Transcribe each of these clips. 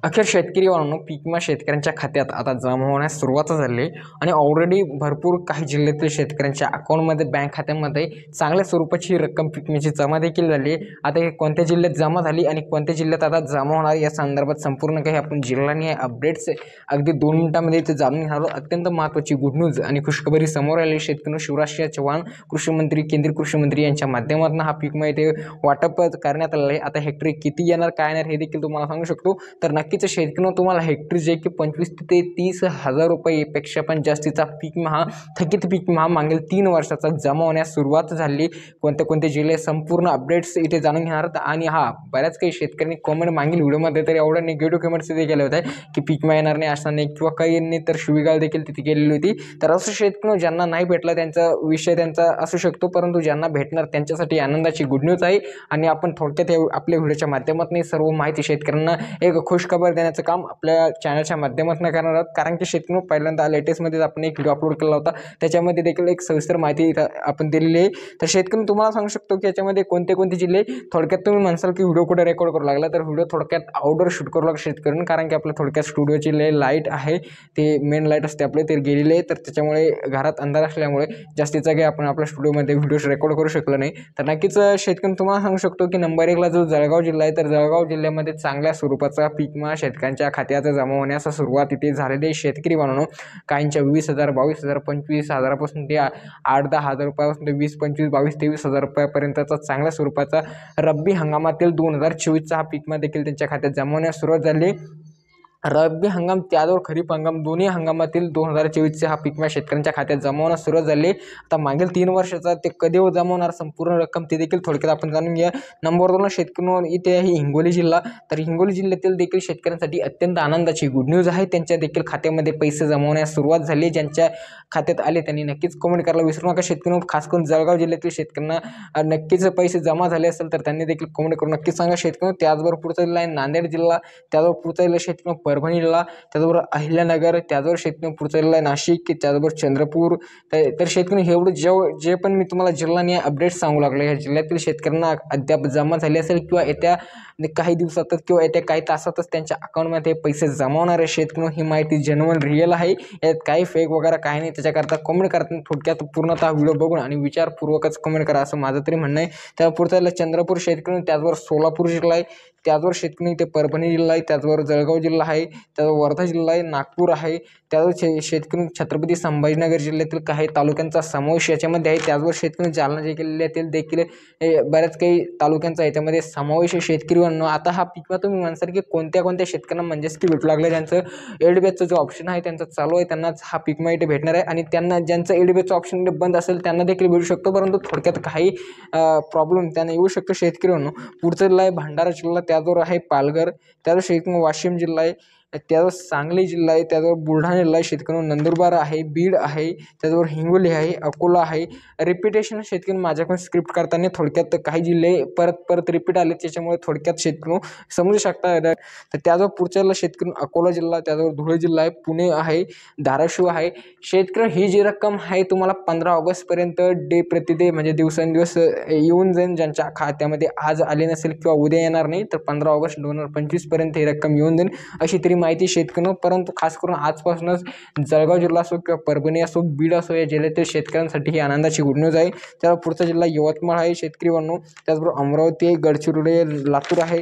अखेर शेतकरी बांधवांनो पीक विमा शेतकऱ्यांच्या खात्यात आता जमा होण्यास सुरुवात झाली आहे आणि ऑलरेडी भरपूर काही जिल्ह्यातील शेतकऱ्यांच्या अकाउंटमध्ये बँक खात्यांमध्ये चांगल्या स्वरूपाची रक्कम पीक विम्याची जमा देखील झाली आहे। आता हे कोणत्या जिल्ह्यात जमा झाली आणि कोणत्या जिल्ह्यात आता जमा होणार या संदर्भात संपूर्ण काही आपण जिल्ह्याने अपडेट्स अगदी 2 मिनिटांमध्ये ते जाणून घेणार आहोत। अत्यंत महत्त्वाची गुड न्यूज आणि खुशखबरी समोर आली। शेतकरी शिवराज चव्हाण कृषी मंत्री केंद्रीय कृषी मंत्री यांच्या माध्यमातून हा पीक विमा इथे वाटप करण्यात आले आहे। आता हेक्टरी किती येणार काय येणार हे देखील तुम्हाला सांगू शकतो। तर नक्कीच शेतकऱ्यांनो तुम्हाला हेक्टरी जे की 25 ते 30 हजार रुपयेपेक्षा पण जास्तीचा पीक विमा हा थकीत पीक विमा मागील 3 वर्षाचा जमा होण्यास सुरुवात झाली। कोणते जिल्हे संपूर्ण अपडेट्स इथे जाणून घेणार आणि बऱ्याच काही शेतकऱ्यांनी कमेंट मागील व्हिडिओमध्ये तर एवढ्या निगेटिव्ह कमेंट्स इथे केले होते की पीक विमा येणार नाही असं नाही किंवा काही यांनी तर शिवीगाळ देखील तिथे केलेली होती। तर असं शेतकऱ्यांनो ज्यांना नाही भेटला त्यांचा विषय त्यांचा असू शकतो, परंतु ज्यांना भेटणार त्यांच्यासाठी आनंदाची गुड न्यूज आहे आणि आपण थोडक्यात आपल्या व्हिडिओच्या माध्यमातून सर्व माहिती शेतकऱ्यांना एक खुशखबर देण्याचं काम आपल्या चॅनलच्या माध्यमातून करणार आहोत। कारण की शेतकऱ्यांनो पहिल्यांदा लेटेस्टमध्ये आपण एक व्हिडिओ अपलोड केला होता, त्याच्यामध्ये देखील एक सविस्तर माहिती आपण दिलेली आहे। तर शेतकऱ्यांनो तुम्हाला सांगू शकतो की याच्यामध्ये कोणते जिल्हे थोडक्यात तुम्ही म्हणसाल की व्हिडिओ कुठे रेकॉर्ड करू लागला, तर व्हिडिओ थोडक्यात आउटडोर शूट करू लागला शेतकऱ्यांना। कारण की आपल्या थोडक्यात स्टुडिओची लाईट आहे ते मेन लाईट असते आपले ते गेलेले आहे, तर त्याच्यामुळे घरात अंधार असल्यामुळे जास्तीचा काही आपण आपल्या स्टुडिओमध्ये व्हिडिओज रेकॉर्ड करू शकलो नाही। तर नक्कीच शेतकऱ्यांना तुम्हाला सांगू शकतो की नंबर 1ला जो जळगाव जिल्हा आहे, तर जळगाव जिल्ह्यामध्ये चांगल्या स्वरूपाचा पीक विमा शेतकऱ्यांच्या खात्यात जमा होण्यास सुरुवात इथे झालेली आहे। शेतकरी बांधवांनो काहींच्या 20,000 22,000 25,000पासून ते 8-10 हजार रुपयापासून ते 20-25 22-23 हजार रुपयापर्यंतचा चांगल्या स्वरूपाचा रब्बी हंगामातील 2024चा हा पीक विमा देखील त्यांच्या खात्यात जमा होण्यास सुरुवात झाली। रब्बी हंगाम त्याचबरोबर खरीप हंगाम दोन्ही हंगामातील 2024चे हा पीक विमा शेतकऱ्यांच्या खात्यात जमा होण्यास सुरुवात झाली। आता मागील 3 वर्षाचा ते कधी जमा होणार संपूर्ण रक्कम ते देखील थोडक्यात आपण जाणून घ्या। नंबर 2ला शेतकऱ्यांनो इथे आहे हिंगोली जिल्हा, तर हिंगोली जिल्ह्यातील देखील शेतकऱ्यांसाठी अत्यंत आनंदाची गुड न्यूज आहे। त्यांच्या देखील खात्यामध्ये पैसे जमा होण्यास सुरुवात झाली। ज्यांच्या खात्यात आले त्यांनी नक्कीच कमेंट करायला विसरू नका शेतकऱ्यांनो। खास करून जळगाव जिल्ह्यातील शेतकऱ्यांना नक्कीच पैसे जमा झाले असेल तर त्यांनी देखील कमेंट करून नक्कीच सांगा शेतकऱ्यांनो। त्याचबरोबर पुढचा जिल्हा आहे नांदेड जिल्हा, त्याचबरोबर पुढचा जिल्हा शेतकऱ्यांनो परभणी जिल्हा, त्याचबरोबर अहिल्यानगर, त्याचबरोबर शेतकऱ्यांनो पुढचा जिल्हा आहे नाशिक, त्याचबरोबर चंद्रपूर। तर शेतकऱ्यांनो एवढं जे पण मी तुम्हाला जिल्ह्याने अपडेट्स सांगू लागले या जिल्ह्यातील शेतकऱ्यांना अद्याप जमा झाले असेल किंवा येत्या काही दिवसातच किंवा येत्या काही तासातच त्यांच्या अकाउंटमध्ये पैसे जमा होणार आहे। शेतकऱ्यांनो ही माहिती जेन्युइन रिअल आहे, यात काही फेक वगैरे काही नाही। त्याच्याकरता कमेंट करताना थोडक्यात पूर्णतः व्हिडिओ बघून आणि विचारपूर्वकच कमेंट करा असं माझं तरी म्हणणं आहे। त्या पुढचा चंद्रपूर शेतकऱ्यांनो, त्याचबरोबर सोलापूर जिल्हा आहे, त्याचबरोबर शेतकरी ते परभणी जिल्हा आहे, त्याचबरोबर जळगाव जिल्हा आहे, त्याचबरोबर वर्धा जिल्हा आहे, नागपूर आहे, त्याचबरोबर शेतकरी छत्रपती संभाजीनगर जिल्ह्यातील काही तालुक्यांचा समावेश याच्यामध्ये आहे। त्याचबरोबर शेतकरी जालना जिल्ह्यातील देखील बऱ्याच काही तालुक्यांचा याच्यामध्ये समावेश आहे। शेतकरी म्हणून आता हा पीक विमा तुम्ही म्हणसाल की कोणत्या शेतकऱ्यांना म्हणजेच की भेटू लागले ज्यांचं एडबीएचचा जो ऑप्शन आहे त्यांचा चालू आहे त्यांनाच हा पीक विमा इथे भेटणार आहे आणि त्यांना ज्यांचं एडबीएचचा ऑप्शन बंद असेल त्यांना देखील भेटू शकतो, परंतु थोडक्यात काही प्रॉब्लेम त्यांना येऊ शकतो शेतकरी म्हणून। पुढचा जिल्हा आहे भंडारा जिल्हा, त्याचबरोबर आहे पालघर, त्याचबरोबर शेतकरी वाशिम जिल्हा आहे, त्याचबरोबर सांगली जिल्हा आहे, त्याचबरोबर बुलढाणा जिल्हा आहे, शेतकरी नंदुरबार आहे, बीड आहे, त्याचबरोबर हिंगोली आहे, अकोला आहे। रिपीटेशन शेतकरी माझ्याकडून स्क्रिप्ट करताना थोडक्यात काही जिल्हे परत रिपीट आले, त्याच्यामुळे थोडक्यात शेतकरी समजू शकता। तर त्याचबरोबर पुढच्या जिल्हा शेतकरी अकोला जिल्हा, त्याचबरोबर धुळे जिल्हा आहे, पुणे आहे, धाराशिव आहे। शेतकरी ही जी रक्कम आहे तुम्हाला 15 ऑगस्टपर्यंत प्रति डे म्हणजे दिवसेंदिवस येऊन जाईल। ज्यांच्या खात्यामध्ये आज आले नसेल किंवा उद्या येणार नाही तर 15 ऑगस्ट 2025 पर्यंत ही रक्कम येऊन जाईल अशी तरी माहिती शेतकऱ्यांनो। परंतु खास करून आजपासूनच जळगाव जिल्हा असो किंवा परभणी असो बीड असो या जिल्ह्यातील शेतकऱ्यांसाठी ही आनंदाची गुड न्यूज आहे। त्यावर पुढचा जिल्हा यवतमाळ आहे शेतकरी बांधवांनो, त्याचबरोबर अमरावती आहे, गडचिरोली आहे, लातूर आहे।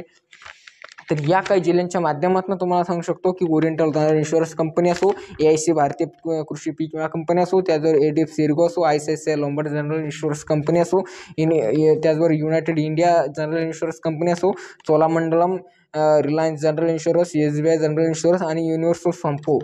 तर या काही जिल्ह्यांच्या माध्यमातून तुम्हाला सांगू शकतो की ओरिएंटल जनरल इन्शुरन्स कंपनी असो, AIC भारतीय कृषी पीक विमा कंपनी असो, त्याचबरोबर ADFC इर्गो असो, ICICI Lombard general insurance company असो, त्याचबरोबर United India general insurance company असो, Cholamandalam, Reliance general insurance, SBI general insurance आणि युनिव्हर्सल संपो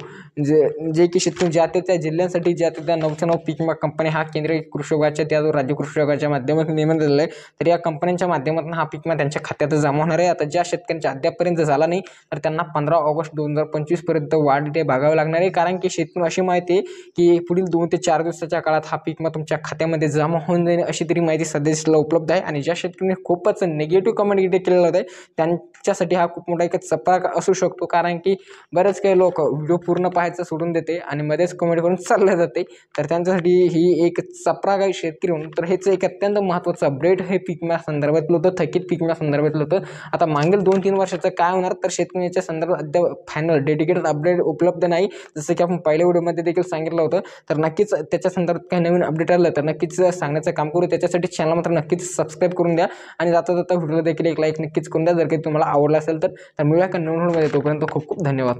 जे की शेतकरी ज्या त्या जिल्ह्यांसाठी ज्या त्या 9 पीक विमा कंपनी हा केंद्रीय कृषी विभागाच्या त्याचबरोबर राज्य कृषी विभागाच्या माध्यमातून नेमण्यात झालेला आहे। तर या कंपन्यांच्या माध्यमातून हा पीक विमा त्यांच्या खात्यात जमा होणार आहे। आता ज्या शेतकऱ्यांच्या अद्यापपर्यंत झाला नाही तर त्यांना 15 ऑगस्ट 2025 पर्यंत वाट इथे भागावी लागणार आहे। कारण की शेतकरी अशी माहिती आहे की पुढील 2 ते 4 दिवसाच्या काळात हा पीक विमा तुमच्या खात्यामध्ये जमा होऊन जाईल अशी तरी माहिती सध्याला उपलब्ध आहे। आणि ज्या शेतकऱ्यांनी खूपच निगेटिव्ह कमेंट इथे केलेलं होतं त्यांच्यासाठी हा खूप मोठा एक चपराक असू शकतो, कारण की बरेच काही लोक व्हिडिओ पूर्ण पाहायचं सोडून देते आणि मध्येच कमेंट करून चालले जाते. तर त्यांच्यासाठी ही एक चपराक आहे शेतकरी म्हणून. तर हेच एक अत्यंत महत्त्वाचं अपडेट हे पीक विमा संदर्भातलं होतं, थकीत पीक विमा संदर्भातलं होतं. आता मागील 2-3 वर्षाचं काय होणार तर शेतकऱ्याच्या संदर्भात अद्याप फायनल डेडिकेटेड अपडेट उपलब्ध नाही, जसं की आपण पहिल्या व्हिडिओमध्ये देखील सांगितलं होतं. तर नक्कीच त्याच्या संदर्भात काही नवीन अपडेट आलं तर नक्कीच सांगण्याचं काम करू. त्याच्यासाठी चॅनल मात्र नक्कीच सबस्क्राईब करून द्या आणि जाता जाता व्हिडिओला देखील एक लाईक नक्कीच करून द्या जर काही तुम्हाला आवडला असेल तर. मिळूया का नवीन व्हिडिओमध्ये, तोपर्यंत खूप खूप धन्यवाद.